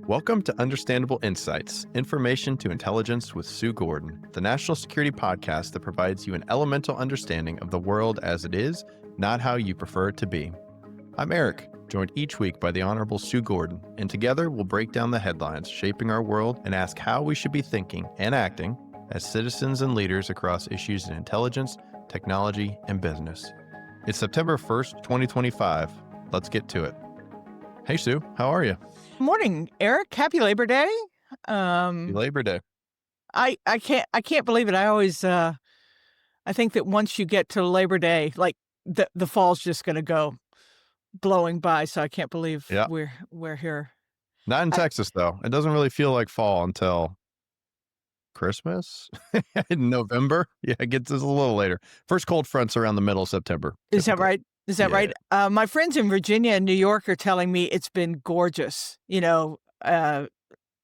Welcome to Understandable Insights, Information to Intelligence with Sue Gordon, the national security podcast that provides you an elemental understanding of the world as it is, not how you prefer it to be. I'm Eric, joined each week by the Honorable Sue Gordon, and together we'll break down the headlines shaping our world and ask how we should be thinking and acting as citizens and leaders across issues in intelligence, technology, and business. It's September 1st, 2025. Let's get to it. Hey, Sue, how are you? Morning, Eric. Happy Labor Day. Happy Labor Day. I can't believe it. I think that once you get to Labor Day, like the fall's just going to go blowing by. So I can't believe we're here. Not in Texas, though. It doesn't really feel like fall until Christmas in November. Yeah, it gets us a little later. First cold front's around the middle of September. Is that right? Is that right? My friends in Virginia and New York are telling me it's been gorgeous. 50s,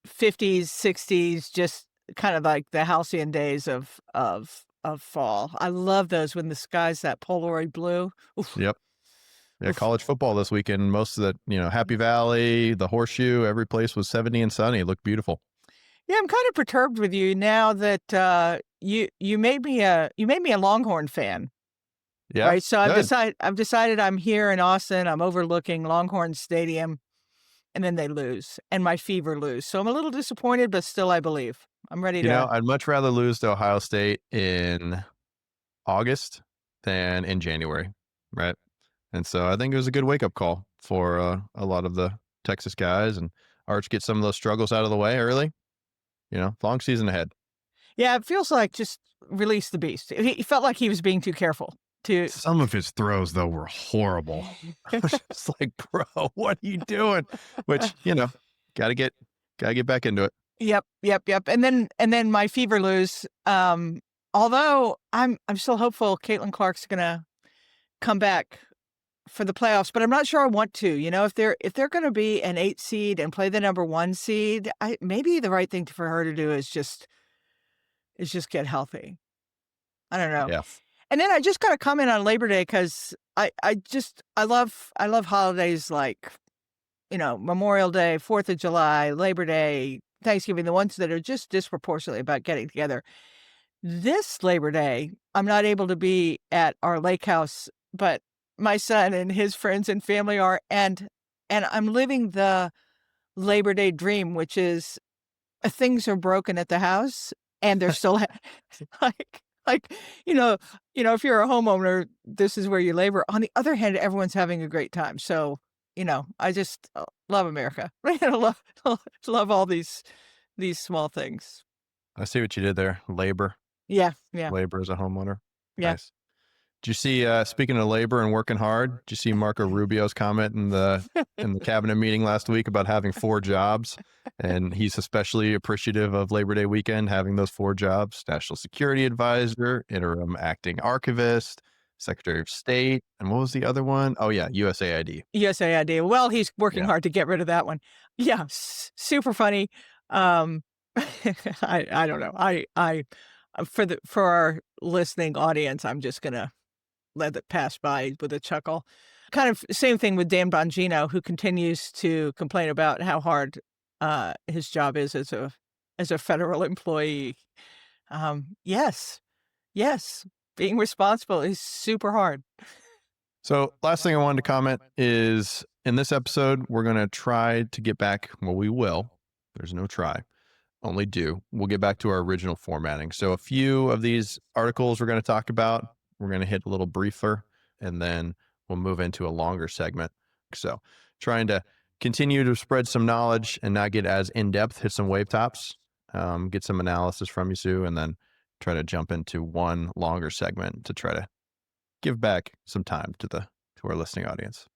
60s, just kind of like the halcyon days of fall. I love those when the sky's that Polaroid blue. Oof. Yep. Yeah, college football this weekend. Most of the, Happy Valley, the Horseshoe, every place was 70 and sunny. It looked beautiful. Yeah, I'm kind of perturbed with you now that you made me a Longhorn fan. Yeah. Right. So I've decided I'm here in Austin. I'm overlooking Longhorn Stadium, and then they lose, and my Fever lose. So I'm a little disappointed, but still I believe. I'm ready to. I'd much rather lose to Ohio State in August than in January, right? And so I think it was a good wake-up call for a lot of the Texas guys, and Arch get some of those struggles out of the way early. Long season ahead. Yeah, it feels like just release the beast. He felt like he was being too careful. Some of his throws, though, were horrible. I was just like, bro, what are you doing? Which, gotta get back into it. Yep. And then my Fever lose. Although I'm still hopeful Caitlin Clark's gonna come back for the playoffs, but I'm not sure I want to. If they're gonna be an 8 seed and play the number 1 seed, maybe the right thing for her to do is just get healthy. I don't know. Yeah. And then I just got to comment on Labor Day because I love holidays like, Memorial Day, 4th of July, Labor Day, Thanksgiving, the ones that are just disproportionately about getting together. This Labor Day, I'm not able to be at our lake house, but my son and his friends and family are, and I'm living the Labor Day dream, which is things are broken at the house and they're still if you're a homeowner, this is where you labor. On the other hand, everyone's having a great time. So, I just love America. love all these small things. I see what you did there. Labor. Yeah. Labor as a homeowner. Yeah. Nice. Did you see, speaking of labor and working hard, did you see Marco Rubio's comment in the cabinet meeting last week about having 4 jobs? And he's especially appreciative of Labor Day weekend, having those 4 jobs: National Security Advisor, Interim Acting Archivist, Secretary of State. And what was the other one? Oh, yeah, USAID. USAID. Well, he's working hard to get rid of that one. Yeah, super funny. I don't know. For our listening audience, I'm just going to let it pass by with a chuckle. Kind of same thing with Dan Bongino, who continues to complain about how hard his job is as a federal employee. Yes, being responsible is super hard. So last thing I wanted to comment is in this episode, we're going to try to get back. Well, we will. There's no try. Only do. We'll get back to our original formatting. So a few of these articles we're going to talk about, we're going to hit a little briefer, and then we'll move into a longer segment. So trying to continue to spread some knowledge and not get as in-depth, hit some wave tops, get some analysis from you, Sue, and then try to jump into one longer segment to try to give back some time to our listening audience.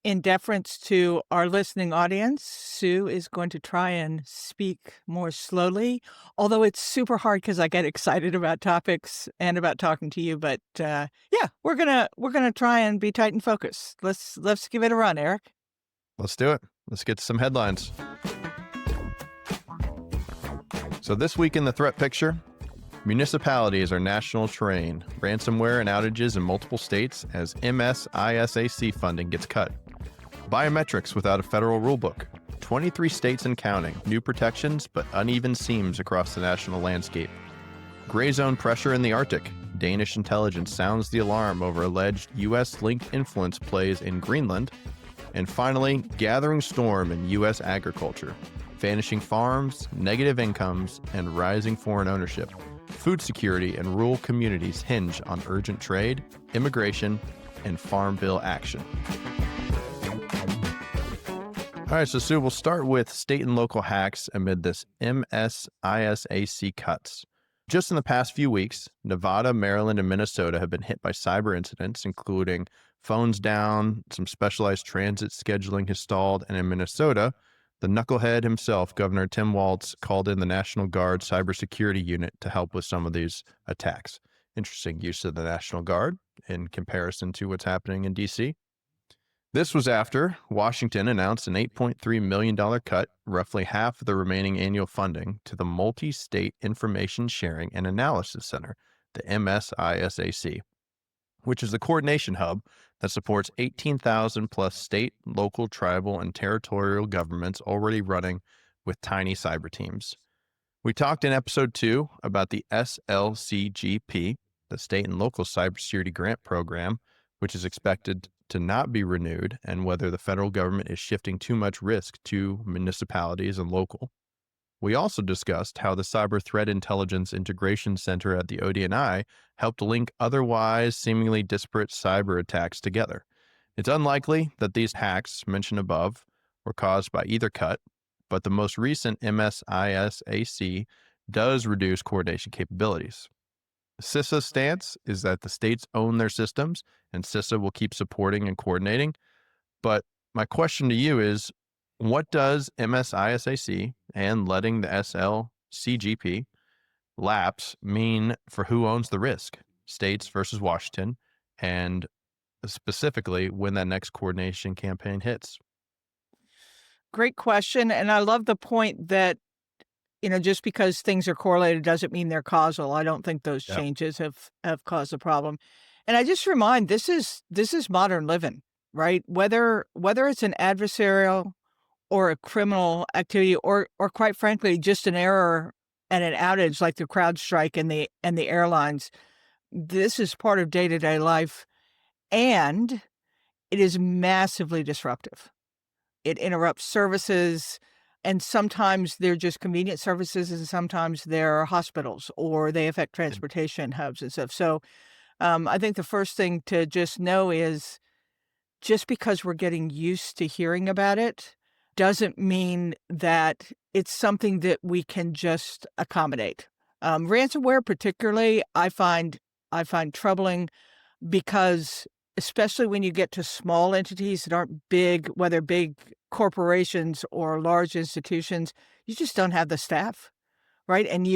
In deference to our listening audience, Sue is going to try and speak more slowly, although it's super hard because I get excited about topics and about talking to you. But we're gonna try and be tight and focused. Let's give it a run, Eric. Let's do it. Let's get to some headlines. So this week in the threat picture, municipalities are national terrain, ransomware and outages in multiple states as MSISAC funding gets cut. Biometrics without a federal rulebook. 23 states and counting, new protections but uneven seams across the national landscape. Gray zone pressure in the Arctic. Danish intelligence sounds the alarm over alleged U.S.-linked influence plays in Greenland. And finally, gathering storm in U.S. agriculture. Vanishing farms, negative incomes, and rising foreign ownership. Food security and rural communities hinge on urgent trade, immigration, and farm bill action. All right, so Sue, we'll start with state and local hacks amid this MSISAC cuts. Just in the past few weeks, Nevada, Maryland, and Minnesota have been hit by cyber incidents, including phones down, some specialized transit scheduling has stalled, and in Minnesota, the knucklehead himself, Governor Tim Walz, called in the National Guard cybersecurity unit to help with some of these attacks. Interesting use of the National Guard in comparison to what's happening in D.C. This was after Washington announced an $8.3 million cut, roughly half of the remaining annual funding, to the Multi-State Information Sharing and Analysis Center, the MSISAC, which is the coordination hub that supports 18,000 plus state, local, tribal, and territorial governments already running with tiny cyber teams. We talked in episode 2 about the SLCGP, the State and Local Cybersecurity Grant Program, which is expected to not be renewed, and whether the federal government is shifting too much risk to municipalities and local. We also discussed how the Cyber Threat Intelligence Integration Center at the ODNI helped link otherwise seemingly disparate cyber attacks together. It's unlikely that these hacks mentioned above were caused by either cut, but the most recent MSISAC does reduce coordination capabilities. CISA's stance is that the states own their systems and CISA will keep supporting and coordinating. But my question to you is, what does MSISAC and letting the SLCGP lapse mean for who owns the risk, states versus Washington, and specifically when that next coordination campaign hits? Great question. And I love the point that, just because things are correlated doesn't mean they're causal. I don't think those Yeah. changes have caused the problem. And I just remind this is modern living, right? Whether it's an adversarial or a criminal activity or quite frankly just an error and an outage like the CrowdStrike and the airlines, this is part of day-to-day life, and it is massively disruptive. It interrupts services, and sometimes they're just convenient services, and sometimes they're hospitals, or they affect transportation hubs and stuff. So, I think the first thing to just know is just because we're getting used to hearing about it doesn't mean that it's something that we can just accommodate. Ransomware particularly, I find troubling because especially when you get to small entities that aren't big, whether big corporations or large institutions, you just don't have the staff, right? And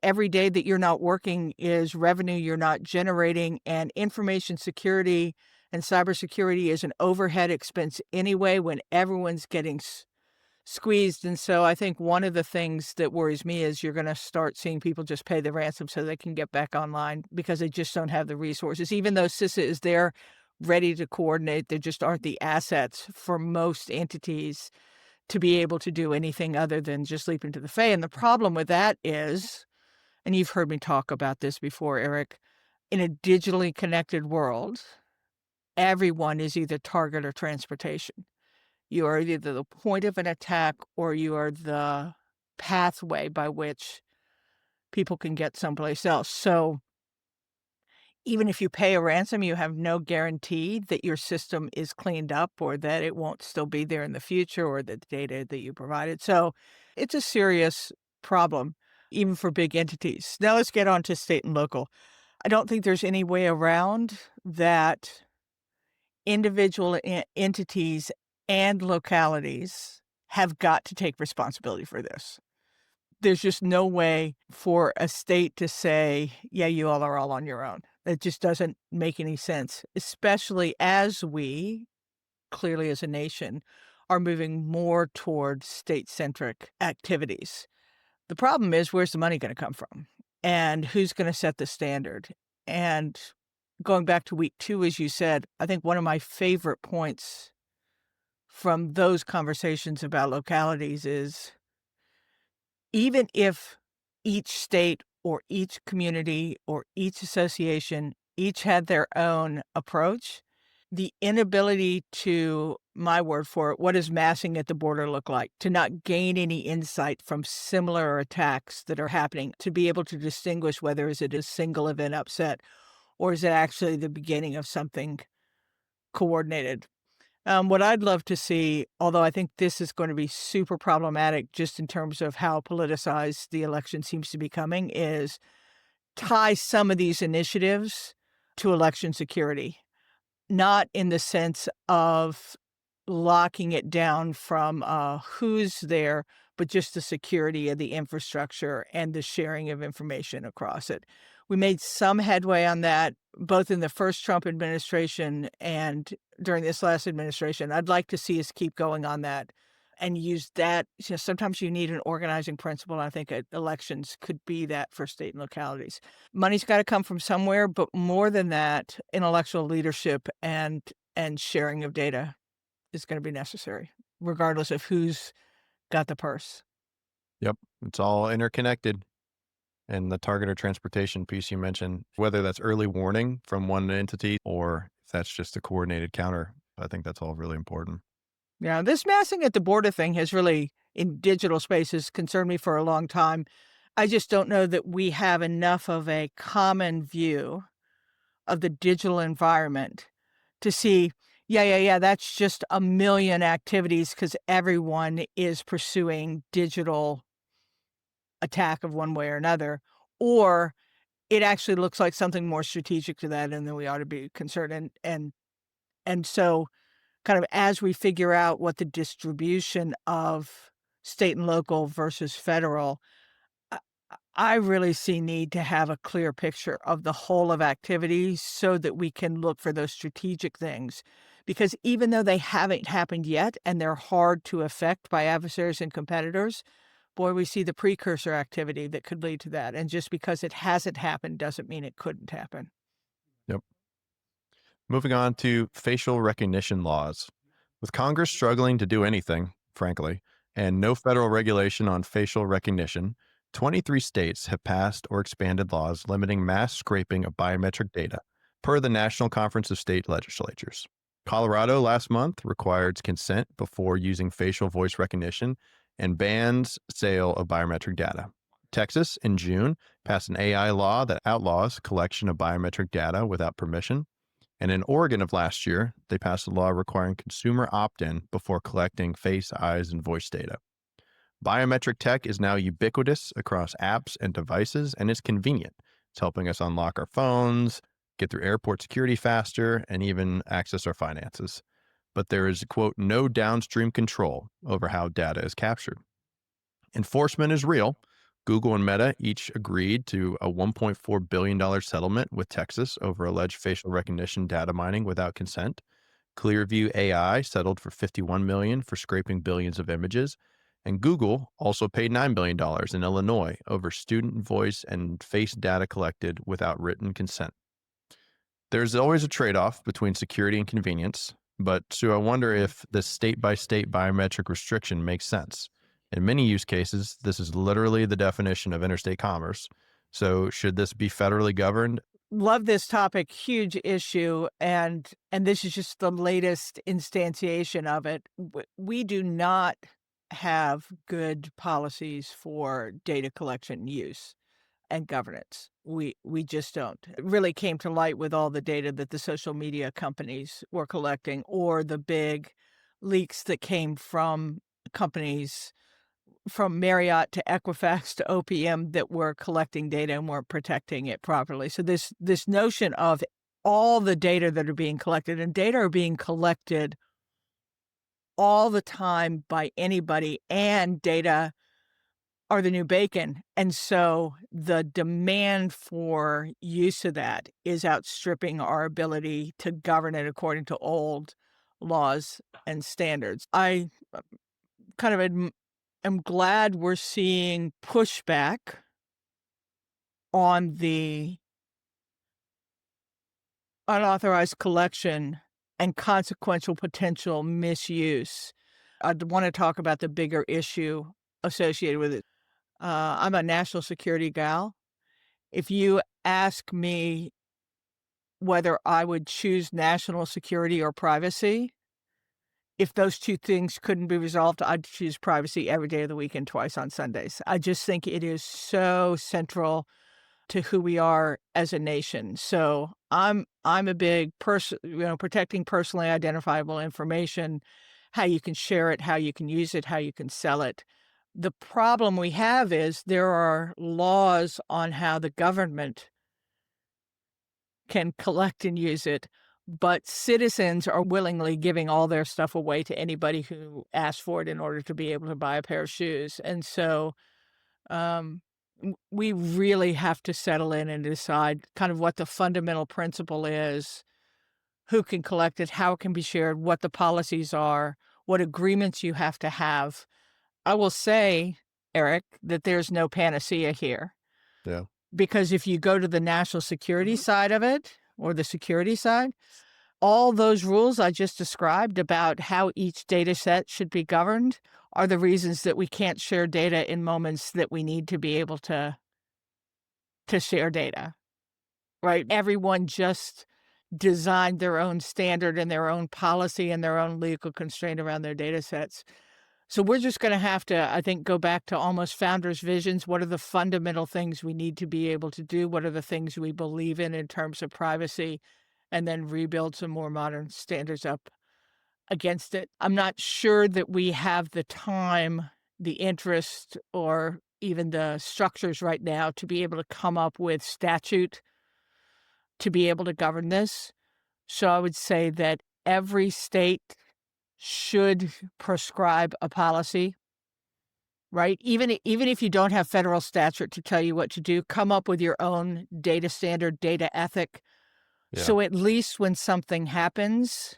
every day that you're not working is revenue you're not generating, and information security and cybersecurity is an overhead expense anyway when everyone's getting squeezed. And so I think one of the things that worries me is you're going to start seeing people just pay the ransom so they can get back online because they just don't have the resources. Even though CISA is there ready to coordinate, there just aren't the assets for most entities to be able to do anything other than just leap into the fray. And the problem with that is, and you've heard me talk about this before, Eric, in a digitally connected world, everyone is either target or transportation. You are either the point of an attack or you are the pathway by which people can get someplace else. So even if you pay a ransom, you have no guarantee that your system is cleaned up or that it won't still be there in the future or that the data that you provided. So it's a serious problem, even for big entities. Now let's get on to state and local. I don't think there's any way around that individual entities and localities have got to take responsibility for this. There's just no way for a state to say, yeah, you all are all on your own. It just doesn't make any sense, especially as we, clearly as a nation, are moving more toward state-centric activities. The problem is, where's the money going to come from? And who's going to set the standard? And going back to week 2, as you said, I think one of my favorite points from those conversations about localities is even if each state or each community or each association each had their own approach, the inability to, my word for it, what does massing at the border look like? To not gain any insight from similar attacks that are happening, to be able to distinguish whether is it a single event upset or is it actually the beginning of something coordinated. What I'd love to see, although I think this is going to be super problematic just in terms of how politicized the election seems to be becoming, is tie some of these initiatives to election security. Not in the sense of locking it down from, who's there, but just the security of the infrastructure and the sharing of information across it. We made some headway on that, both in the first Trump administration and during this last administration. I'd like to see us keep going on that and use that. Sometimes you need an organizing principle, and I think elections could be that for state and localities. Money's gotta come from somewhere, but more than that, intellectual leadership and sharing of data is gonna be necessary, regardless of who's got the purse. Yep. It's all interconnected. And the targeted transportation piece you mentioned, whether that's early warning from one entity or if that's just a coordinated counter, I think that's all really important. Yeah, this massing at the border thing has really, in digital spaces, concerned me for a long time. I just don't know that we have enough of a common view of the digital environment to see, yeah, that's just a million activities because everyone is pursuing digital attack of one way or another, or it actually looks like something more strategic to that, and then we ought to be concerned. And so, kind of as we figure out what the distribution of state and local versus federal, I I really see need to have a clear picture of the whole of activities so that we can look for those strategic things. Because even though they haven't happened yet and they're hard to affect by adversaries and competitors, boy, we see the precursor activity that could lead to that. And just because it hasn't happened doesn't mean it couldn't happen. Yep. Moving on to facial recognition laws. With Congress struggling to do anything, frankly, and no federal regulation on facial recognition, 23 states have passed or expanded laws limiting mass scraping of biometric data, per the National Conference of State Legislatures. Colorado last month required consent before using facial voice recognition and bans sale of biometric data. Texas, in June, passed an AI law that outlaws collection of biometric data without permission. And in Oregon of last year, they passed a law requiring consumer opt in before collecting face, eyes, and voice data. Biometric tech is now ubiquitous across apps and devices, and it's convenient. It's helping us unlock our phones, get through airport security faster, and even access our finances. But there is, quote, no downstream control over how data is captured. Enforcement is real. Google and Meta each agreed to a $1.4 billion settlement with Texas over alleged facial recognition data mining without consent. Clearview AI settled for $51 million for scraping billions of images. And Google also paid $9 billion in Illinois over student voice and face data collected without written consent. There's always a trade-off between security and convenience, but Sue, I wonder if this state-by-state biometric restriction makes sense. In many use cases, this is literally the definition of interstate commerce. So should this be federally governed? Love this topic, huge issue, and this is just the latest instantiation of it. We do not have good policies for data collection use and governance. We just don't. It really came to light with all the data that the social media companies were collecting or the big leaks that came from companies from Marriott to Equifax to OPM that were collecting data and weren't protecting it properly. So this notion of all the data that are being collected, and data are being collected all the time by anybody, and data are the new bacon. And so the demand for use of that is outstripping our ability to govern it according to old laws and standards. I kind of am glad we're seeing pushback on the unauthorized collection and consequential potential misuse. I'd want to talk about the bigger issue associated with it. I'm a national security gal. If you ask me whether I would choose national security or privacy, if those two things couldn't be resolved, I'd choose privacy every day of the week and twice on Sundays. I just think it is so central to who we are as a nation. So I'm a big person, protecting personally identifiable information, how you can share it, how you can use it, how you can sell it. The problem we have is there are laws on how the government can collect and use it, but citizens are willingly giving all their stuff away to anybody who asks for it in order to be able to buy a pair of shoes. And so um, we really have to settle in and decide kind of what the fundamental principle is, who can collect it, how it can be shared, what the policies are, what agreements you have to have. I will say, Eric, that there's no panacea here. Yeah. Because if you go to the national security side of it or the security side, all those rules I just described about how each data set should be governed are the reasons that we can't share data in moments that we need to be able to share data, right? Everyone just designed their own standard and their own policy and their own legal constraint around their data sets. So we're just going to have to, I think, go back to almost founders' visions. What are the fundamental things we need to be able to do? What are the things we believe in terms of privacy? And then rebuild some more modern standards up against it. I'm not sure that we have the time, the interest, or even the structures right now to be able to come up with statute to be able to govern this. So I would say that every state should prescribe a policy, right? Even if you don't have federal statute to tell you what to do, come up with your own data standard, data ethic. Yeah. So at least when something happens,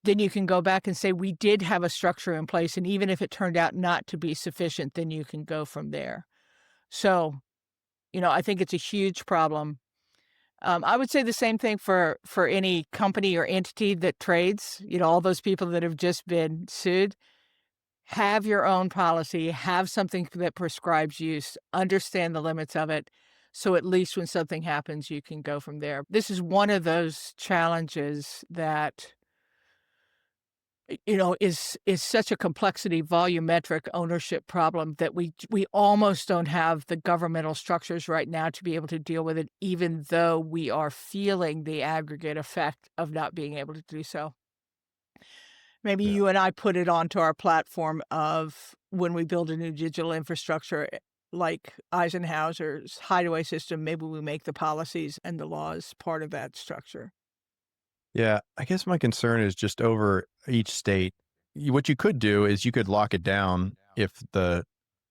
then you can go back and say, we did have a structure in place. And even if it turned out not to be sufficient, then you can go from there. So, I think it's a huge problem. I would say the same thing for any company or entity that trades, all those people that have just been sued. Have your own policy, have something that prescribes use, understand the limits of it. So at least when something happens, you can go from there. This is one of those challenges that is such a complexity volumetric ownership problem that we almost don't have the governmental structures right now to be able to deal with it, even though we are feeling the aggregate effect of not being able to do so. Maybe Yeah. you and I put it onto our platform of when we build a new digital infrastructure like Eisenhower's hideaway system, maybe we make the policies and the laws part of that structure. Yeah. I guess my concern is just over each state. What you could do is you could lock it down if the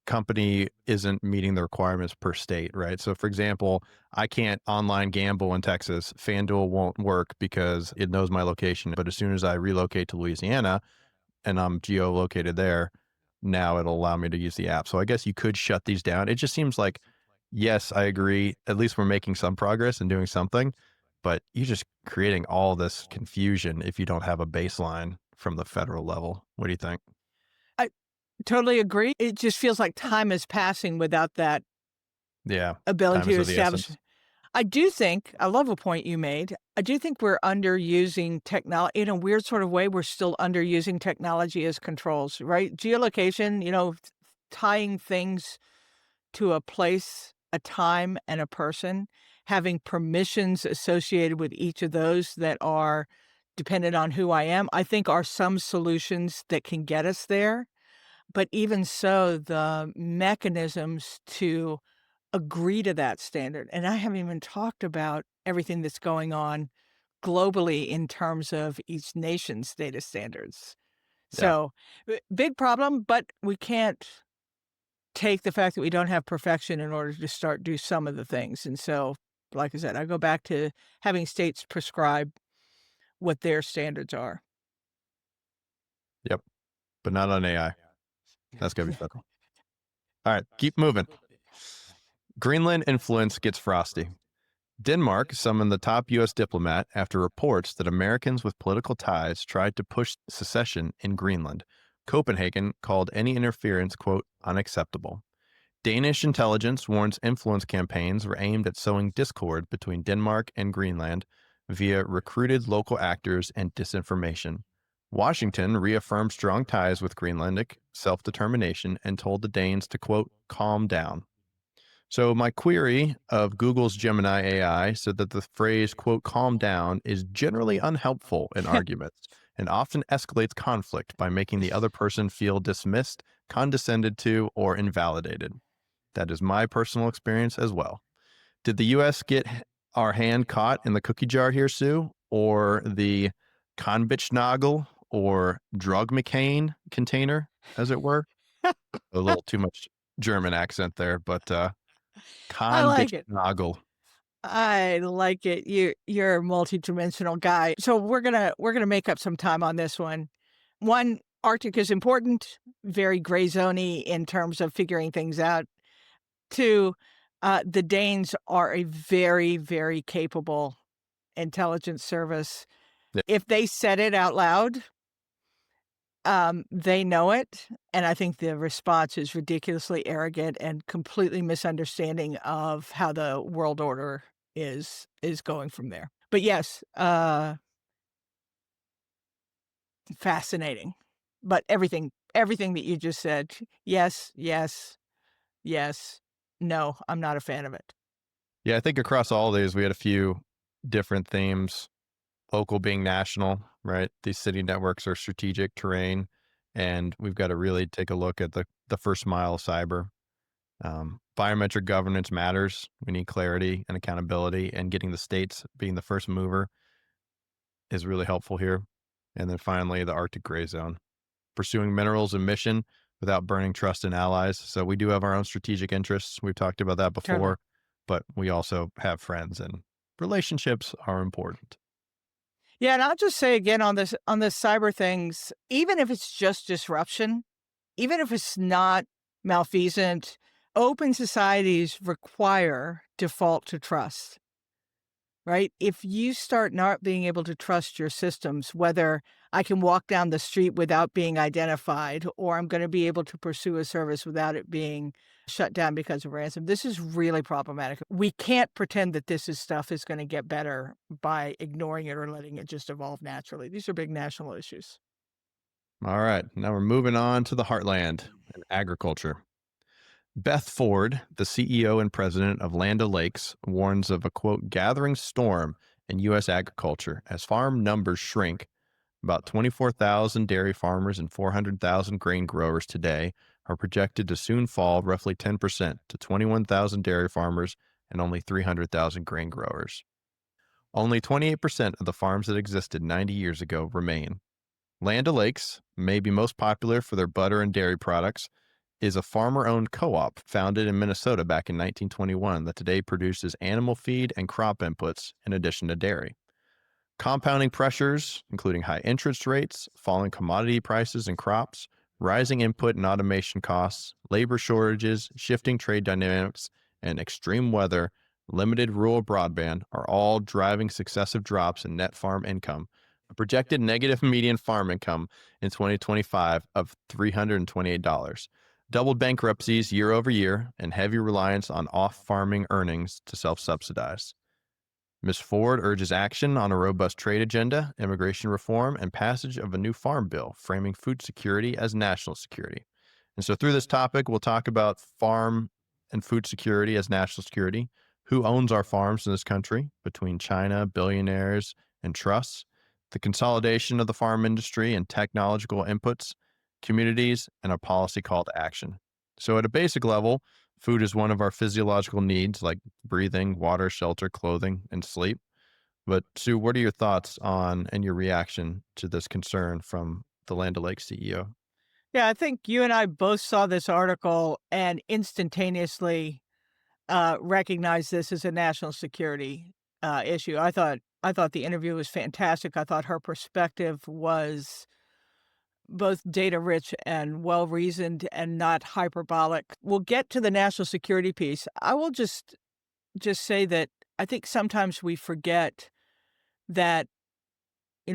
company isn't meeting the requirements per state, right? So, for example, I can't online gamble in Texas. FanDuel won't work because it knows my location. But as soon as I relocate to Louisiana and I'm geolocated there, now it'll allow me to use the app. So I guess you could shut these down. It just seems like, yes, I agree. At least we're making some progress and doing something, but you're just creating all this confusion if you don't have a baseline from the federal level. What do you think? I totally agree. It just feels like time is passing without that Yeah. Time ability is to of the establish. essence. I do think, I love a point you made. I do think we're underusing technology in a weird sort of way. We're still underusing technology as controls, right? Geolocation, tying things to a place, a time, and a person, having permissions associated with each of those that are dependent on who I am, I think are some solutions that can get us there. But even so, the mechanisms to agree to that standard, and I haven't even talked about everything that's going on globally in terms of each nation's data standards. Yeah. So, big problem, but we can't take the fact that we don't have perfection in order to start do some of the things. And so, like I said, I go back to having states prescribe what their standards are. Yep. But not on AI. That's going to be federal. All right. Keep moving. Greenland influence gets frosty. Denmark summoned the top U.S. diplomat after reports that Americans with political ties tried to push secession in Greenland. Copenhagen called any interference, quote, unacceptable. Danish intelligence warns influence campaigns were aimed at sowing discord between Denmark and Greenland via recruited local actors and disinformation. Washington reaffirmed strong ties with Greenlandic self determination and told the Danes to, quote, calm down. So, my query of Google's Gemini AI said that the phrase, quote, calm down is generally unhelpful in arguments and often escalates conflict by making the other person feel dismissed, condescended to, or invalidated. That is my personal experience as well. Did the US get our hand caught in the cookie jar here, Sue? Or the Konbitschnagel or drug McCain container, as it were? A little too much German accent there, but I like it. Konbitschnagel. I like it. You're a multi-dimensional guy. So we're gonna make up some time on this one. One, Arctic is important, very gray zoney in terms of figuring things out. Two, the Danes are a very, very capable intelligence service. Yeah. If they said it out loud, they know it, and I think the response is ridiculously arrogant and completely misunderstanding of how the world order is going from there. But yes, fascinating. But everything that you just said, yes, yes, yes, no, I'm not a fan of it. Yeah, I think across all these, we had a few different themes, local being national, right? These city networks are strategic terrain, and we've got to really take a look at the first mile of cyber. Biometric governance matters. We need clarity and accountability, and getting the states being the first mover is really helpful here. And then finally, the Arctic gray zone, pursuing minerals and mission without burning trust in allies. So we do have our own strategic interests. We've talked about that Totally. before, but we also have friends, and relationships are important. Yeah, and I'll just say again on this cyber things, even if it's just disruption, even if it's not malfeasant, open societies require default to trust, right? If you start not being able to trust your systems, whether I can walk down the street without being identified, or I'm going to be able to pursue a service without it being shut down because of ransom, this is really problematic. We can't pretend that stuff is going to get better by ignoring it or letting it just evolve naturally. These are big national issues. All right, now we're moving on to the heartland and agriculture. Beth Ford, the CEO and president of Land O'Lakes, warns of a quote, gathering storm in U.S. agriculture as farm numbers shrink. About 24,000 dairy farmers and 400,000 grain growers today are projected to soon fall roughly 10% to 21,000 dairy farmers and only 300,000 grain growers. Only 28% of the farms that existed 90 years ago remain. Land O'Lakes, may be most popular for their butter and dairy products, is a farmer-owned co-op founded in Minnesota back in 1921 that today produces animal feed and crop inputs in addition to dairy. Compounding pressures, including high interest rates, falling commodity prices and crops, rising input and automation costs, labor shortages, shifting trade dynamics, and extreme weather, limited rural broadband are all driving successive drops in net farm income. A projected negative median farm income in 2025 of $328, doubled bankruptcies year over year, and heavy reliance on off-farming earnings to self-subsidize. Ms. Ford urges action on a robust trade agenda, immigration reform, and passage of a new farm bill framing food security as national security. And so, through this topic, we'll talk about farm and food security as national security, who owns our farms in this country between China, billionaires, and trusts, the consolidation of the farm industry and technological inputs, communities, and a policy call to action. So, at a basic level, food is one of our physiological needs like breathing, water, shelter, clothing, and sleep. But Sue, what are your thoughts on and your reaction to this concern from the Land O'Lakes CEO? Yeah, I think you and I both saw this article and instantaneously recognized this as a national security issue. I thought the interview was fantastic. I thought her perspective was both data rich and well reasoned and not hyperbolic. We'll get to the national security piece. I will just say that I think sometimes we forget that,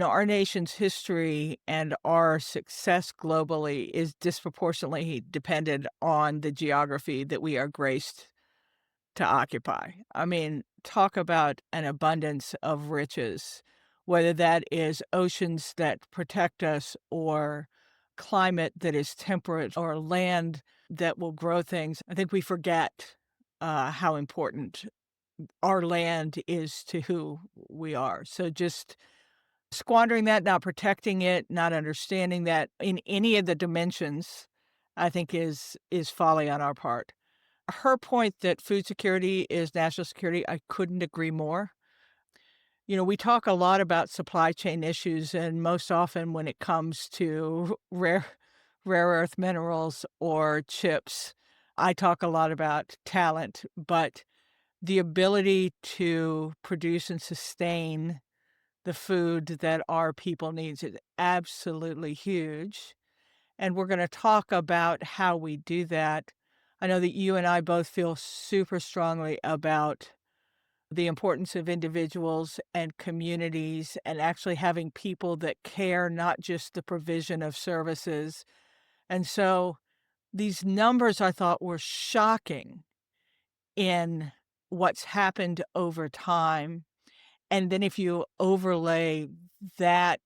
our nation's history and our success globally is disproportionately dependent on the geography that we are graced to occupy. I mean, talk about an abundance of riches, whether that is oceans that protect us or climate that is temperate or land that will grow things. I think we forget how important our land is to who we are. So just squandering that, not protecting it, not understanding that in any of the dimensions, I think is folly on our part. Her point that food security is national security, I couldn't agree more. We talk a lot about supply chain issues, and most often when it comes to rare earth minerals or chips, I talk a lot about talent, but the ability to produce and sustain the food that our people needs is absolutely huge, and we're gonna talk about how we do that. I know that you and I both feel super strongly about the importance of individuals and communities and actually having people that care, not just the provision of services, and so these numbers I thought were shocking in what's happened over time. And then if you overlay that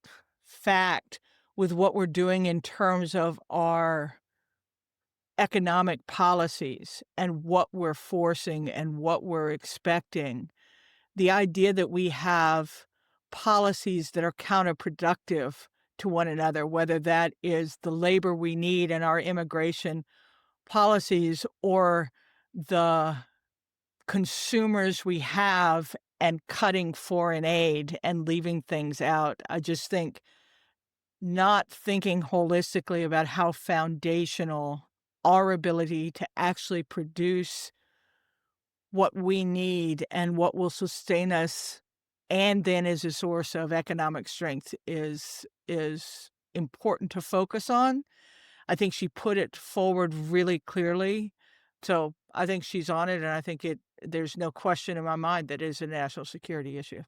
fact with what we're doing in terms of our economic policies and what we're forcing and what we're expecting, the idea that we have policies that are counterproductive to one another, whether that is the labor we need in our immigration policies or the consumers we have and cutting foreign aid and leaving things out. I just think not thinking holistically about how foundational our ability to actually produce what we need and what will sustain us and then is a source of economic strength is important to focus on. I think she put it forward really clearly. So I think she's on it, and I think there's no question in my mind that it is a national security issue.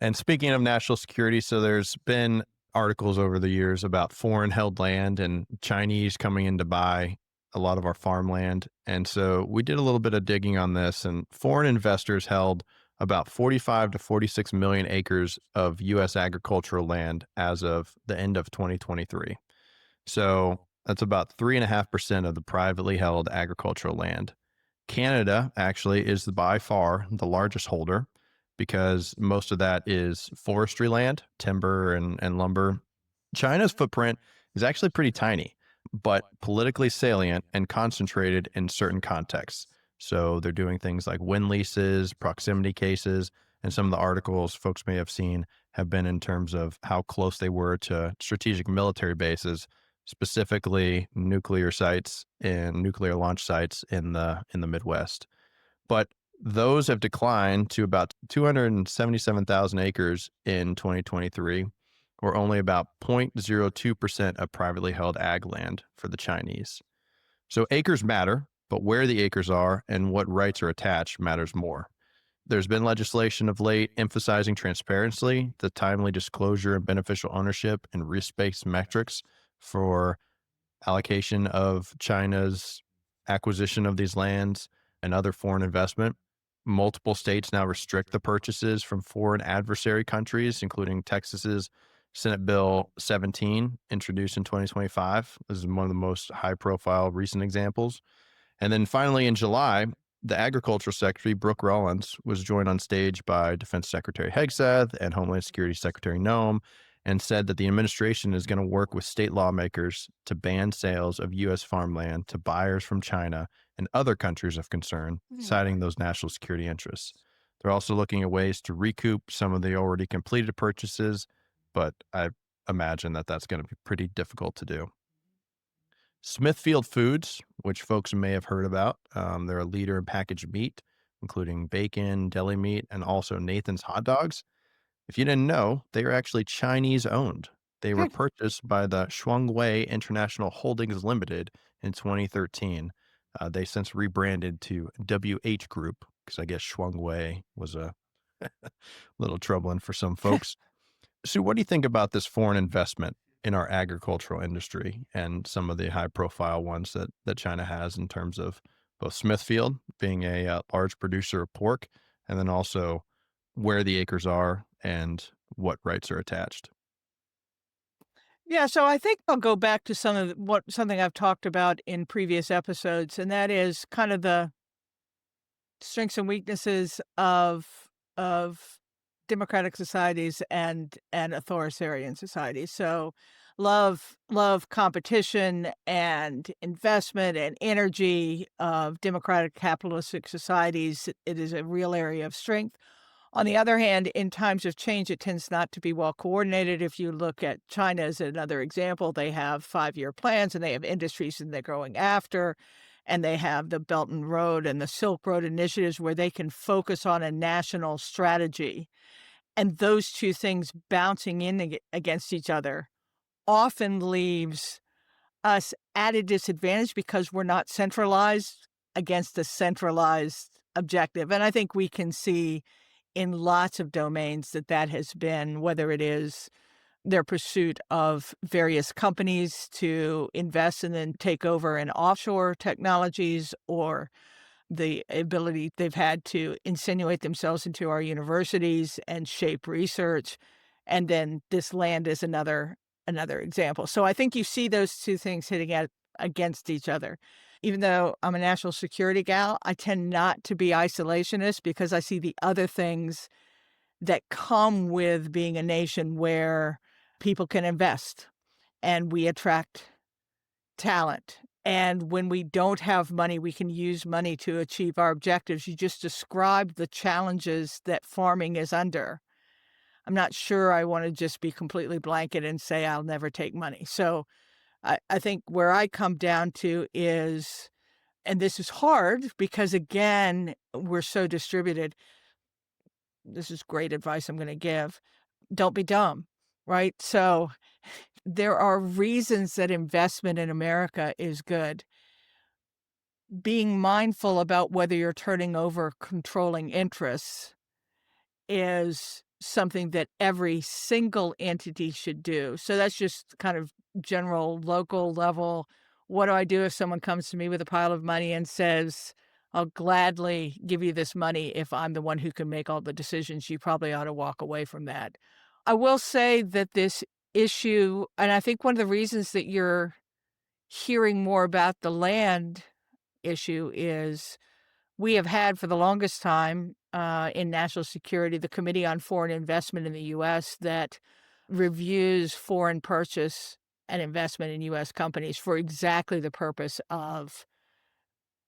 And speaking of national security, so there's been articles over the years about foreign held land and Chinese coming in to buy a lot of our farmland. And so we did a little bit of digging on this, and foreign investors held about 45 to 46 million acres of U.S. agricultural land as of the end of 2023. So that's about 3.5% of the privately held agricultural land. Canada actually is by far the largest holder because most of that is forestry land, timber and lumber. China's footprint is actually pretty tiny, but politically salient and concentrated in certain contexts. So they're doing things like wind leases, proximity cases, and some of the articles folks may have seen have been in terms of how close they were to strategic military bases, specifically nuclear sites and nuclear launch sites in the Midwest. But those have declined to about 277,000 acres in 2023, or only about 0.02% of privately held ag land for the Chinese. So acres matter, but where the acres are and what rights are attached matters more. There's been legislation of late emphasizing transparency, the timely disclosure and beneficial ownership and risk-based metrics for allocation of China's acquisition of these lands and other foreign investment. Multiple states now restrict the purchases from foreign adversary countries, including Texas's Senate Bill 17, introduced in 2025. This is one of the most high profile recent examples. And then finally, in July, the Agriculture Secretary, Brooke Rollins, was joined on stage by Defense Secretary Hegseth and Homeland Security Secretary Noem and said that the administration is going to work with state lawmakers to ban sales of U.S. farmland to buyers from China and other countries of concern, citing those national security interests. They're also looking at ways to recoup some of the already completed purchases, but I imagine that that's going to be pretty difficult to do. Smithfield Foods, which folks may have heard about, they're a leader in packaged meat, including bacon, deli meat, and also Nathan's hot dogs. If you didn't know, they are actually Chinese owned. They were purchased by the Shuangwei International Holdings Limited in 2013. They since rebranded to WH Group because I guess Shuangwei was a Little troubling for some folks. So, what do you think about this foreign investment in our agricultural industry and some of the high profile ones that China has in terms of both Smithfield being a large producer of pork, and then also where the acres are and what rights are attached? Yeah, so I think I'll go back to something I've talked about in previous episodes, and that is kind of the strengths and weaknesses of democratic societies and authoritarian societies. So love competition and investment and energy of democratic capitalistic societies. It is a real area of strength. On the other hand, in times of change, it tends not to be well coordinated. If you look at China as another example, they have 5-year plans and they have industries that they're going after. And they have the Belt and Road and the Silk Road initiatives where they can focus on a national strategy. And those two things bouncing against each other often leaves us at a disadvantage because we're not centralized against a centralized objective. And I think we can see in lots of domains that has been, whether it is their pursuit of various companies to invest and then take over in offshore technologies, or the ability they've had to insinuate themselves into our universities and shape research. And then this land is another example. So I think you see those two things hitting at against each other. Even though I'm a national security gal, I tend not to be isolationist because I see the other things that come with being a nation where people can invest and we attract talent. And when we don't have money, we can use money to achieve our objectives. You just described the challenges that farming is under. I'm not sure I want to just be completely blanket and say I'll never take money. So I think where I come down to is, and this is hard because, again, we're so distributed. This is great advice I'm going to give. Don't be dumb, right? So there are reasons that investment in America is good. Being mindful about whether you're turning over controlling interests is something that every single entity should do. So that's just kind of general local level. What do I do if someone comes to me with a pile of money and says, I'll gladly give you this money if I'm the one who can make all the decisions? You probably ought to walk away from that. I will say that this issue, and I think one of the reasons that you're hearing more about the land issue is we have had for the longest time in national security the Committee on Foreign Investment in the U.S. that reviews foreign purchase and investment in U.S. companies for exactly the purpose of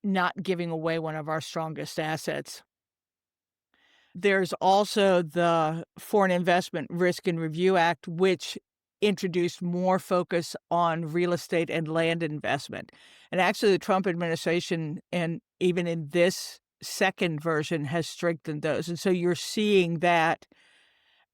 not giving away one of our strongest assets. There's also the Foreign Investment Risk and Review Act, which introduced more focus on real estate and land investment. And actually, the Trump administration, and even in this second version, has strengthened those. And so you're seeing that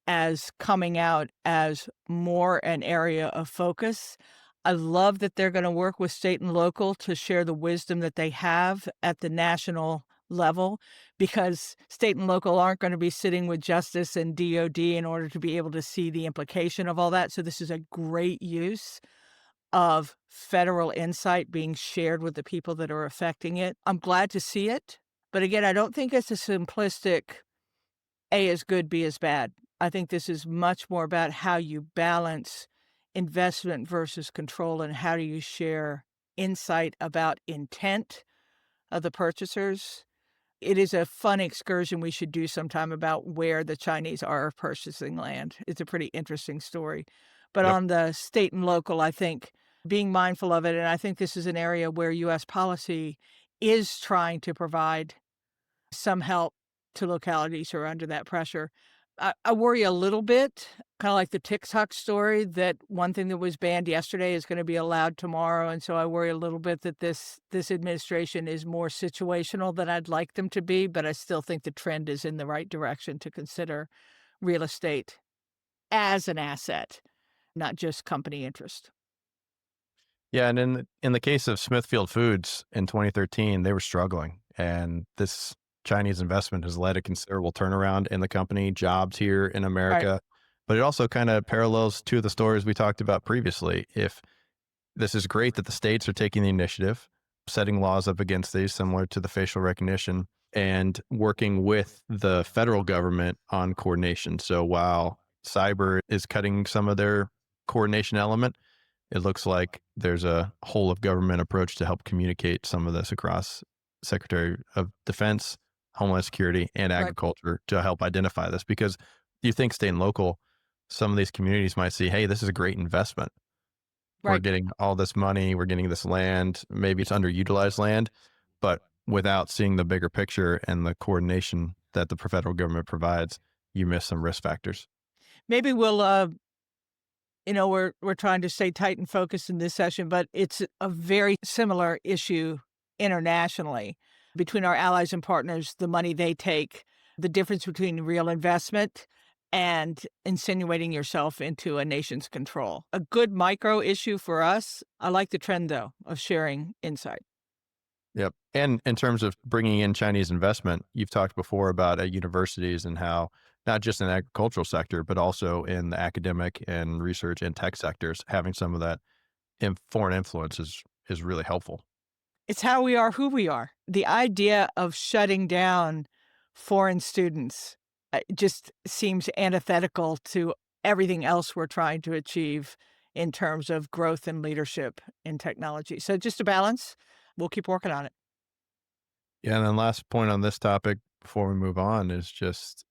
as coming out as more an area of focus. I love that they're going to work with state and local to share the wisdom that they have at the national level, because state and local aren't going to be sitting with justice and DOD in order to be able to see the implication of all that. So this is a great use of federal insight being shared with the people that are affecting it. I'm glad to see it. But again, I don't think it's a simplistic A is good, B is bad. I think this is much more about how you balance investment versus control, and how do you share insight about intent of the purchasers. It is a fun excursion we should do sometime about where the Chinese are purchasing land. It's a pretty interesting story. But Yep. on the state and local, I think being mindful of it, and I think this is an area where U.S. policy is trying to provide some help to localities who are under that pressure. I worry a little bit, kind of like the TikTok story, that one thing that was banned yesterday is going to be allowed tomorrow. And so I worry a little bit that this administration is more situational than I'd like them to be, but I still think the trend is in the right direction to consider real estate as an asset, not just company interest. Yeah, and in the case of Smithfield Foods in 2013, they were struggling, and this Chinese investment has led a considerable turnaround in the company, jobs here in Right, America. But it also kind of parallels two of the stories we talked about previously. If this is great that the states are taking the initiative, setting laws up against these, similar to the facial recognition, and working with the federal government on coordination. So while cyber is cutting some of their coordination element, it looks like there's a whole of government approach to help communicate some of this across Secretary of Defense, Homeland Security, and right, Agriculture to help identify this. Because you think state and local, some of these communities might see, hey, this is a great investment. We're right. getting all this money, we're getting this land, maybe it's underutilized land, but without seeing the bigger picture and the coordination that the federal government provides, you miss some risk factors. Maybe we'll, we're trying to stay tight and focused in this session, but it's a very similar issue internationally between our allies and partners, the money they take, the difference between real investment and insinuating yourself into a nation's control. A good micro issue for us. I like the trend, though, of sharing insight. Yep. And in terms of bringing in Chinese investment, you've talked before about at universities and how not just in the agricultural sector, but also in the academic and research and tech sectors, having some of that foreign influence is really helpful. It's how we are who we are. The idea of shutting down foreign students just seems antithetical to everything else we're trying to achieve in terms of growth and leadership in technology. So just a balance. We'll keep working on it. Yeah. And then last point on this topic before we move on is just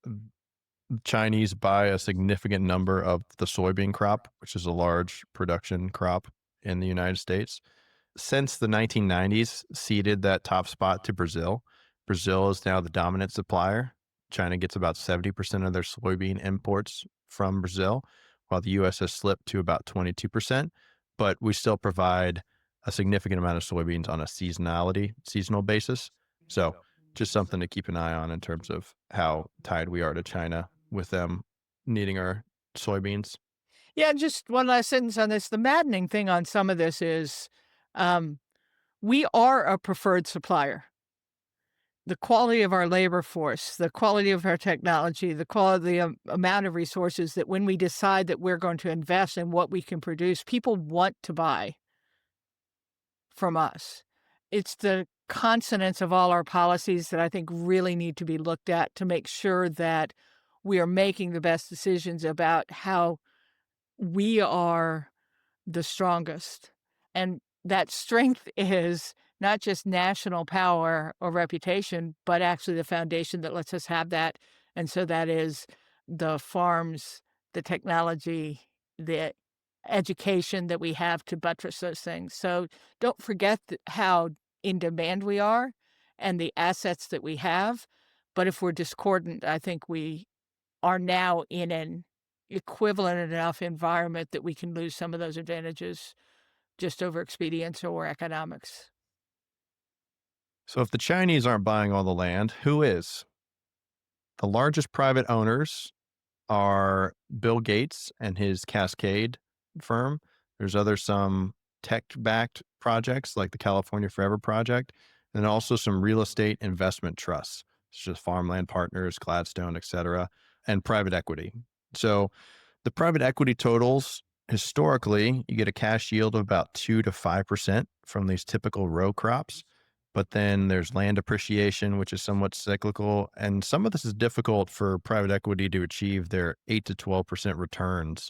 Chinese buy a significant number of the soybean crop, which is a large production crop in the United States. Since the 1990s, ceded that top spot to Brazil. Brazil is now the dominant supplier. China gets about 70% of their soybean imports from Brazil, while the US has slipped to about 22%. But we still provide a significant amount of soybeans on a seasonal basis. So just something to keep an eye on in terms of how tied we are to China with them needing our soybeans. Yeah, just one last sentence on this. The maddening thing on some of this is um, we are a preferred supplier. The quality of our labor force, the quality of our technology, the quality, amount of resources that when we decide that we're going to invest in what we can produce, people want to buy from us. It's the consonance of all our policies that I think really need to be looked at to make sure that we are making the best decisions about how we are the strongest. And that strength is not just national power or reputation, but actually the foundation that lets us have that. And so that is the farms, the technology, the education that we have to buttress those things. So don't forget how in demand we are and the assets that we have. But if we're discordant, I think we are now in an equivalent enough environment that we can lose some of those advantages just over expedience or economics. So if the Chinese aren't buying all the land, who is? The largest private owners are Bill Gates and his Cascade firm. There's some tech-backed projects like the California Forever Project, and also some real estate investment trusts, such as Farmland Partners, Gladstone, et cetera, and private equity. So the private equity totals, historically, you get a cash yield of about 2 to 5% from these typical row crops. But then there's land appreciation, which is somewhat cyclical. And some of this is difficult for private equity to achieve their 8 to 12% returns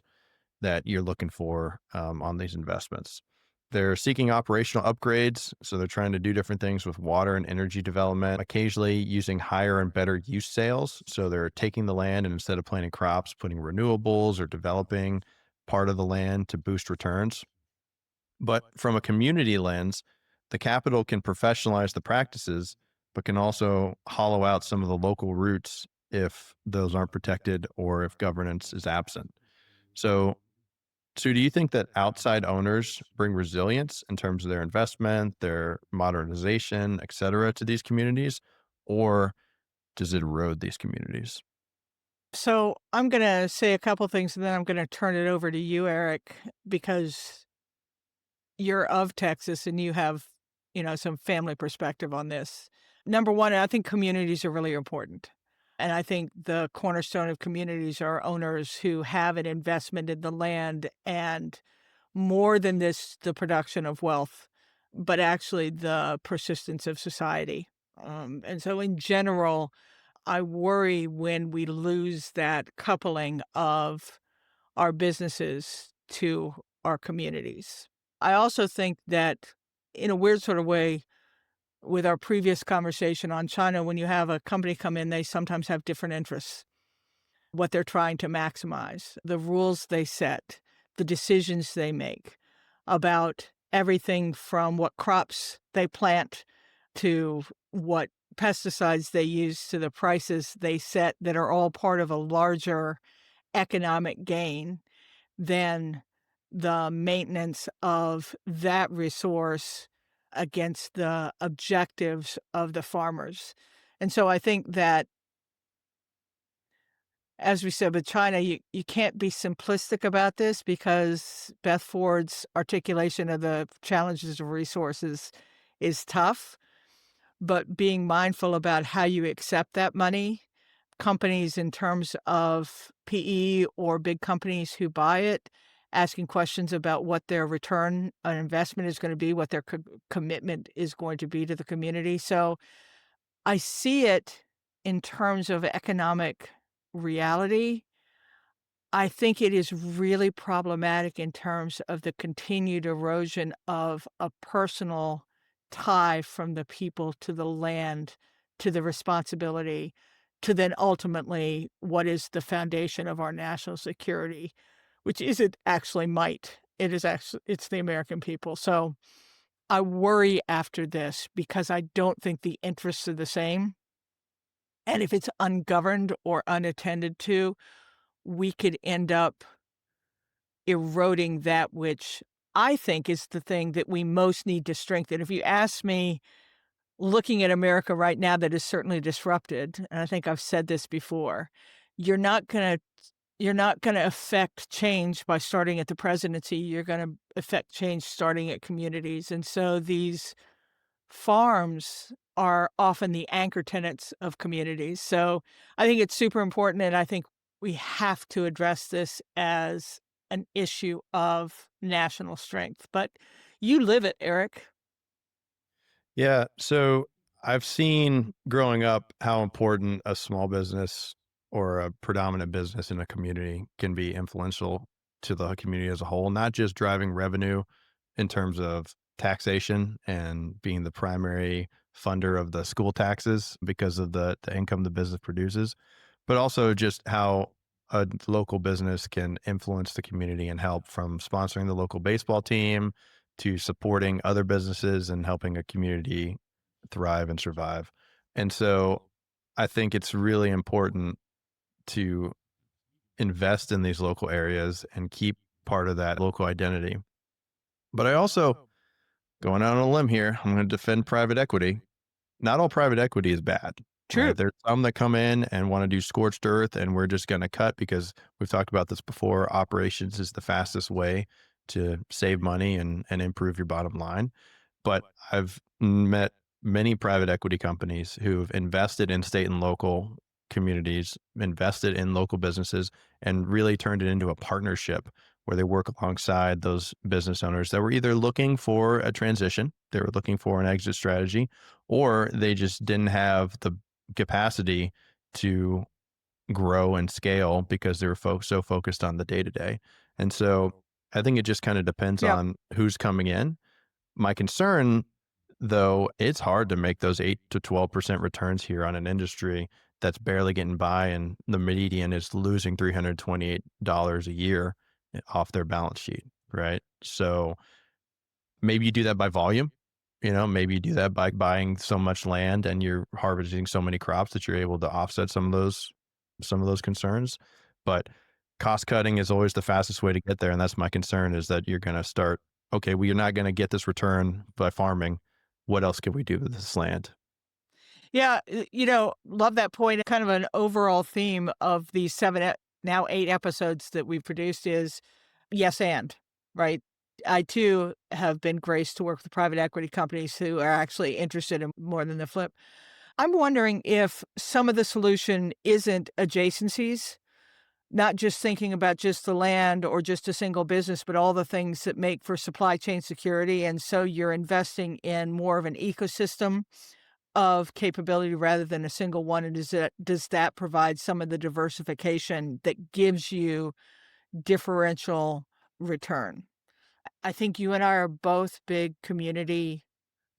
that you're looking for on these investments. They're seeking operational upgrades. So they're trying to do different things with water and energy development, occasionally using higher and better use sales. So they're taking the land and instead of planting crops, putting renewables or developing part of the land to boost returns. But from a community lens, the capital can professionalize the practices, but can also hollow out some of the local roots if those aren't protected or if governance is absent. So, so do you think that outside owners bring resilience in terms of their investment, their modernization, et cetera, to these communities, or does it erode these communities? So I'm going to say a couple things and then I'm going to turn it over to you, Eric, because you're of Texas and you have, some family perspective on this. Number one, I think communities are really important. And I think the cornerstone of communities are owners who have an investment in the land and more than this, the production of wealth, but actually the persistence of society. And so, in general, I worry when we lose that coupling of our businesses to our communities. I also think that, in a weird sort of way, with our previous conversation on China, when you have a company come in, they sometimes have different interests, what they're trying to maximize, the rules they set, the decisions they make about everything from what crops they plant to what pesticides they use to the prices they set that are all part of a larger economic gain than the maintenance of that resource against the objectives of the farmers. And so I think that, as we said with China, you can't be simplistic about this because Beth Ford's articulation of the challenges of resources is tough, but being mindful about how you accept that money. Companies in terms of PE or big companies who buy it, asking questions about what their return on investment is going to be, what their commitment is going to be to the community. So I see it in terms of economic reality. I think it is really problematic in terms of the continued erosion of a personal tie from the people to the land, to the responsibility, to then ultimately what is the foundation of our national security, which isn't actually might. It is actually it's the American people. So I worry after this because I don't think the interests are the same. And if it's ungoverned or unattended to, we could end up eroding that which I think is the thing that we most need to strengthen. If you ask me, looking at America right now that is certainly disrupted, and I think I've said this before, you're not gonna you're not gonna affect change by starting at the presidency. You're gonna affect change starting at communities. And so these farms are often the anchor tenants of communities. So I think it's super important, and I think we have to address this as an issue of national strength. But you live it, Eric. Yeah. So I've seen growing up how important a small business or a predominant business in a community can be influential to the community as a whole, not just driving revenue in terms of taxation and being the primary funder of the school taxes because of the income the business produces, but also just how a local business can influence the community and help, from sponsoring the local baseball team to supporting other businesses and helping a community thrive and survive. And so I think it's really important to invest in these local areas and keep part of that local identity. But I also, going out on a limb here, I'm going to defend private equity. Not all private equity is bad, True. right? There's some that come in and want to do scorched earth, and we're just going to cut because we've talked about this before. Operations is the fastest way to save money and improve your bottom line. But I've met many private equity companies who've invested in state and local communities, invested in local businesses, and really turned it into a partnership where they work alongside those business owners that were either looking for a transition, they were looking for an exit strategy, or they just didn't have the capacity to grow and scale because they were so focused on the day to day. And so I think it just kind of depends Yep. on who's coming in. My concern, though, it's hard to make those 8 to 12% returns here on an industry that's barely getting by, and the median is losing $328 a year off their balance sheet, right? So maybe you do that by volume. Maybe you do that by buying so much land and you're harvesting so many crops that you're able to offset some of those concerns. But cost cutting is always the fastest way to get there. And that's my concern, is that you're going to start, okay, well, you're not going to get this return by farming. What else can we do with this land? Yeah, love that point. Kind of an overall theme of these now 8 episodes that we've produced is yes and, right? I too have been graced to work with private equity companies who are actually interested in more than the flip. I'm wondering if some of the solution isn't adjacencies, not just thinking about just the land or just a single business, but all the things that make for supply chain security. And so you're investing in more of an ecosystem of capability rather than a single one. And does that provide some of the diversification that gives you differential return? I think you and I are both big community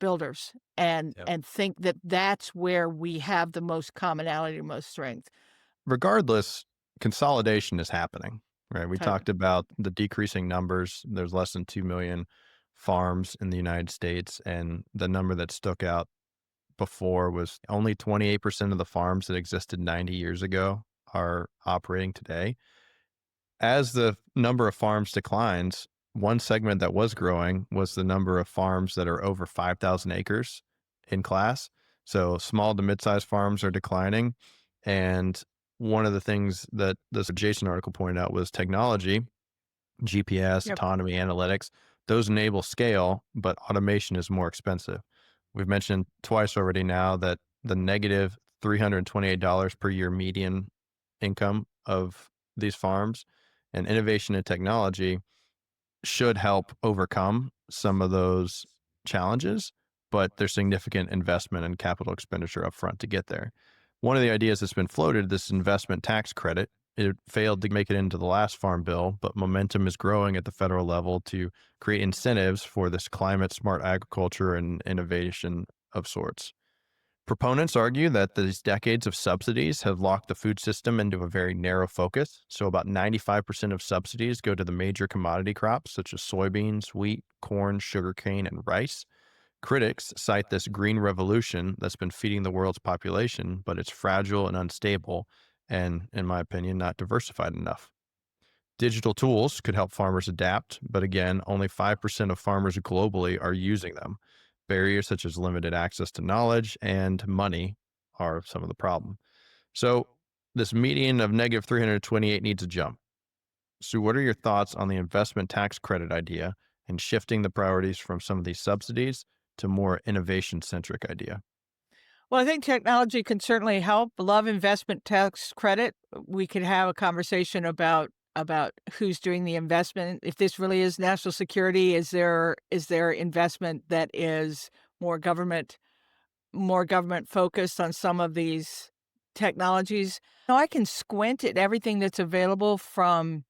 builders and Yep. and think that that's where we have the most commonality, most strength. Regardless, consolidation is happening, right? We Totally. talked about the decreasing numbers. There's less than 2 million farms in the United States, and the number that stuck out before was only 28% of the farms that existed 90 years ago are operating today. As the number of farms declines, one segment that was growing was the number of farms that are over 5,000 acres in class. So small to mid-sized farms are declining. And one of the things that this adjacent article pointed out was technology, GPS, Yep. autonomy, analytics. Those enable scale, but automation is more expensive. We've mentioned twice already now that the negative $328 per year median income of these farms and innovation and technology should help overcome some of those challenges, but there's significant investment and capital expenditure upfront to get there. One of the ideas that's been floated, this investment tax credit, it failed to make it into the last farm bill, but momentum is growing at the federal level to create incentives for this climate smart agriculture and innovation of sorts. Proponents argue that these decades of subsidies have locked the food system into a very narrow focus. So, about 95% of subsidies go to the major commodity crops such as soybeans, wheat, corn, sugarcane, and rice. Critics cite this green revolution that's been feeding the world's population, but it's fragile and unstable, and, in my opinion, not diversified enough. Digital tools could help farmers adapt, but again, only 5% of farmers globally are using them. Barriers such as limited access to knowledge and money are some of the problem. So, this median of negative 328 needs a jump. So, what are your thoughts on the investment tax credit idea and shifting the priorities from some of these subsidies to more innovation centric idea? Well, I think technology can certainly help. Love investment tax credit. We could have a conversation about who's doing the investment. If this really is national security, is there investment that is more government more government focused on some of these technologies? Now I can squint at everything that's available, from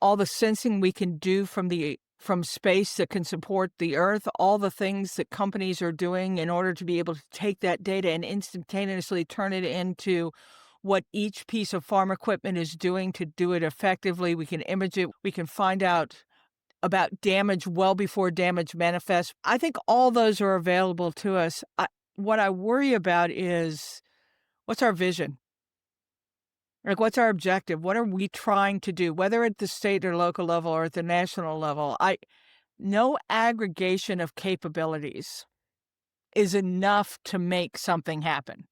all the sensing we can do from space that can support the earth, all the things that companies are doing in order to be able to take that data and instantaneously turn it into what each piece of farm equipment is doing to do it effectively. We can image it. We can find out about damage well before damage manifests. I think all those are available to us. What I worry about is, what's our vision? Like, what's our objective? What are we trying to do, whether at the state or local level or at the national level? No aggregation of capabilities is enough to make something happen,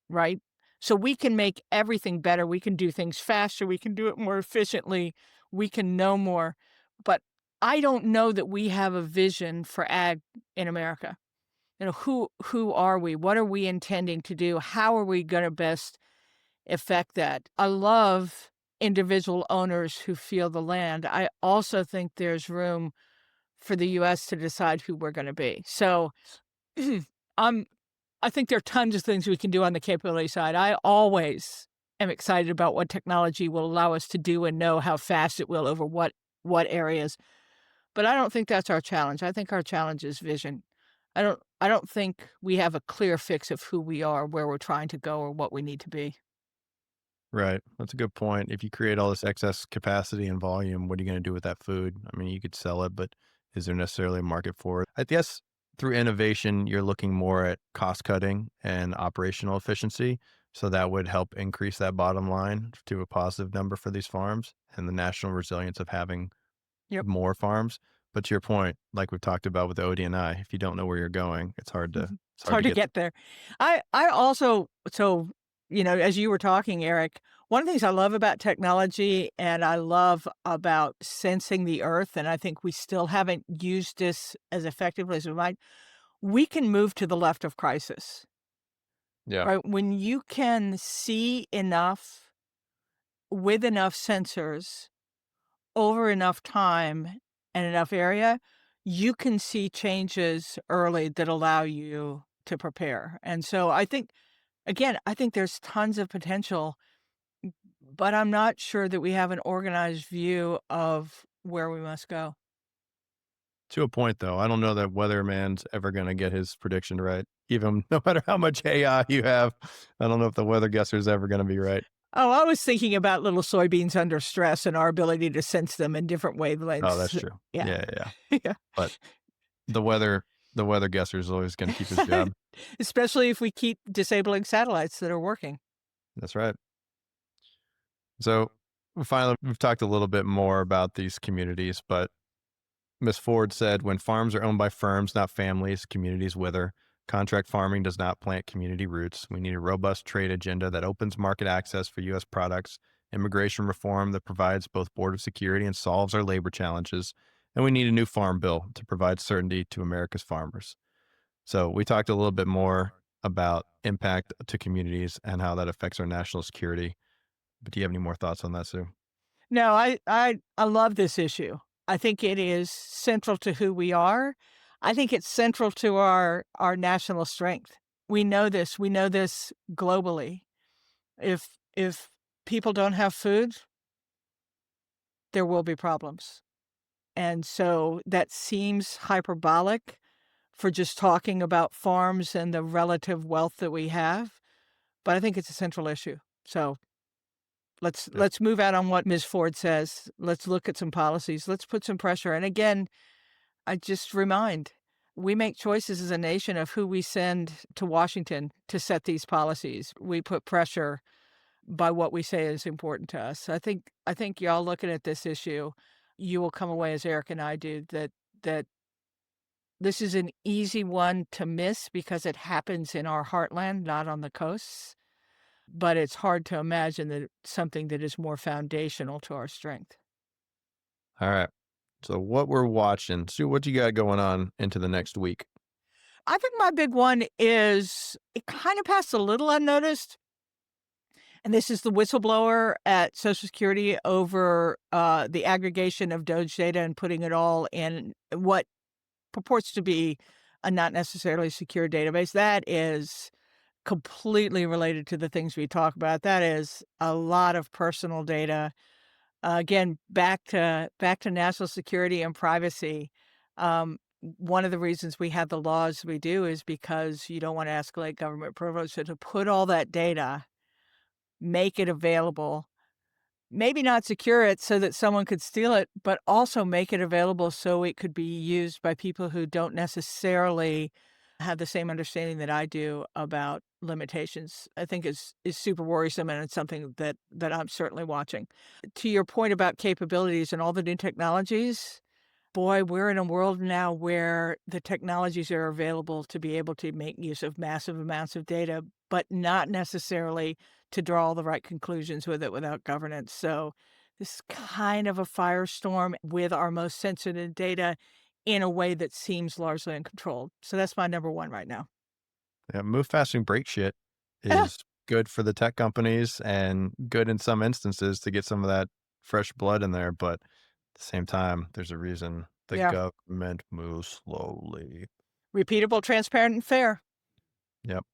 right? So we can make everything better. We can do things faster. We can do it more efficiently. We can know more. But I don't know that we have a vision for ag in America. Who are we? What are we intending to do? How are we going to best affect that? I love individual owners who feel the land. I also think there's room for the US to decide who we're gonna be. So, I'm I think there are tons of things we can do on the capability side. I always am excited about what technology will allow us to do and know how fast it will over what areas. But I don't think that's our challenge. I think our challenge is vision. I don't think we have a clear fix of who we are, where we're trying to go, or what we need to be. Right. That's a good point. If you create all this excess capacity and volume, what are you going to do with that food? I mean, you could sell it, but is there necessarily a market for it? I guess through innovation, you're looking more at cost cutting and operational efficiency. So that would help increase that bottom line to a positive number for these farms and the national resilience of having Yep. more farms. But to your point, like we've talked about with OD&I, if you don't know where you're going, Mhm. it's It's hard to hard to get get there. I also so, as you were talking, Eric, one of the things I love about technology and I love about sensing the earth, and I think we still haven't used this as effectively as we might, we can move to the left of crisis. Yeah. right? When you can see enough with enough sensors over enough time and enough area, you can see changes early that allow you to prepare. And so I think, again, I think there's tons of potential, but I'm not sure that we have an organized view of where we must go. To a point, though, I don't know that weatherman's ever going to get his prediction right. Even no matter how much AI you have, I don't know if the weather guesser's ever going to be right. Oh, I was thinking about little soybeans under stress and our ability to sense them in different Oh, that's wavelengths. true. Yeah. Yeah, yeah, yeah. Yeah. But the weather, the weather guesser is always going to keep his job. Especially if we keep disabling satellites that are working. That's right. So finally, we've talked a little bit more about these communities, but Ms. Ford said, when farms are owned by firms, not families, communities wither. Contract farming does not plant community roots. We need a robust trade agenda that opens market access for U.S. products, immigration reform that provides both border security and solves our labor challenges. And we need a new farm bill to provide certainty to America's farmers. So we talked a little bit more about impact to communities and how that affects our national security. But do you have any more thoughts on that, Sue? No, I love this issue. I think it is central to who we are. I think it's central to our national strength. We know this. We know this globally. If people don't have food, there will be problems. And so that seems hyperbolic for just talking about farms and the relative wealth that we have, but I think it's a central issue. So let's Yep. let's move out on what Ms. Ford says. Let's look at some policies. Let's put some pressure. And again, I just remind we make choices as a nation of who we send to Washington to set these policies. We put pressure by what we say is important to us. I think y'all looking at this issue, you will come away as Eric and I do that this is an easy one to miss because it happens in our heartland, not on the coasts. But it's hard to imagine that something that is more foundational to our strength. All right. So what we're watching, Sue, what you got going on into the next week? I think my big one is it kind of passed a little unnoticed, and this is the whistleblower at Social Security over the aggregation of Doge data and putting it all in what purports to be a not necessarily secure database. That is completely related to the things we talk about. That is a lot of personal data. Again, back to national security and privacy. One of the reasons we have the laws we do is because you don't want to escalate government privilege. So to put all that data, make it available, maybe not secure it so that someone could steal it, but also make it available so it could be used by people who don't necessarily have the same understanding that I do about limitations, I think is super worrisome, and it's something that I'm certainly watching. To your point about capabilities and all the new technologies, boy, we're in a world now where the technologies are available to be able to make use of massive amounts of data, but not necessarily to draw all the right conclusions with it without governance. So this is kind of a firestorm with our most sensitive data in a way that seems largely uncontrolled. So that's my number one right now. Yeah, move fast and break shit Yeah. is good for the tech companies and good in some instances to get some of that fresh blood in there. But at the same time, there's a reason the Yeah. government moves slowly. Repeatable, transparent, and fair. Yep.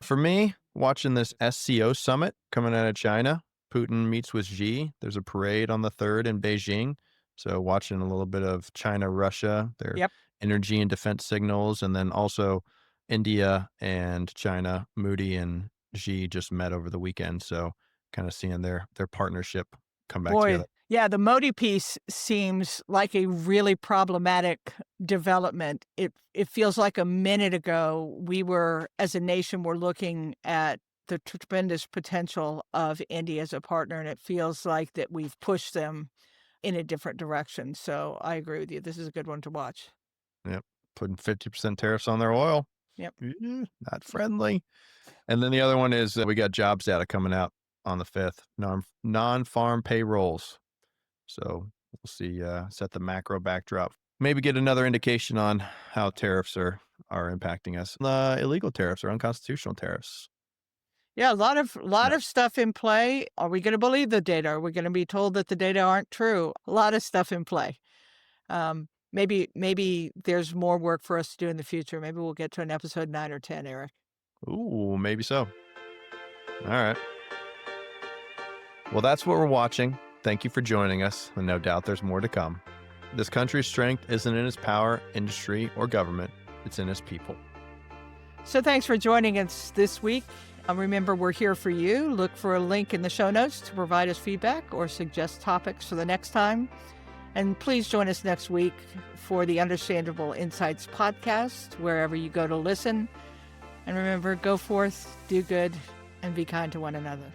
For me, watching this SCO summit coming out of China, Putin meets with Xi. There's a parade on the 3rd in Beijing. So, watching a little bit of China, Russia, their Yep. energy and defense signals. And then also India and China, Moody and Xi just met over the weekend. So, kind of seeing their partnership come back together. Boy, yeah, the Modi piece seems like a really problematic development. It feels like a minute ago we were, as a nation, we're looking at the tremendous potential of India as a partner, and it feels like that we've pushed them in a different direction. So I agree with you. This is a good one to watch. Yep. Putting 50% tariffs on their oil. Yep. Not friendly. And then the other one is we got jobs data coming out on the 5th, non-farm payrolls. So we'll see, set the macro backdrop. Maybe get another indication on how tariffs are impacting us. Illegal tariffs or unconstitutional tariffs. Yeah, a lot Yeah. of stuff in play. Are we gonna believe the data? Are we gonna be told that the data aren't true? A lot of stuff in play. Maybe there's more work for us to do in the future. Maybe we'll get to an episode 9 or 10, Eric. Ooh, maybe so. All right. Well, that's what we're watching. Thank you for joining us, and no doubt there's more to come. This country's strength isn't in its power, industry, or government. It's in its people. So thanks for joining us this week. Remember, we're here for you. Look for a link in the show notes to provide us feedback or suggest topics for the next time. And please join us next week for the Understandable Insights podcast, wherever you go to listen. And remember, go forth, do good, and be kind to one another.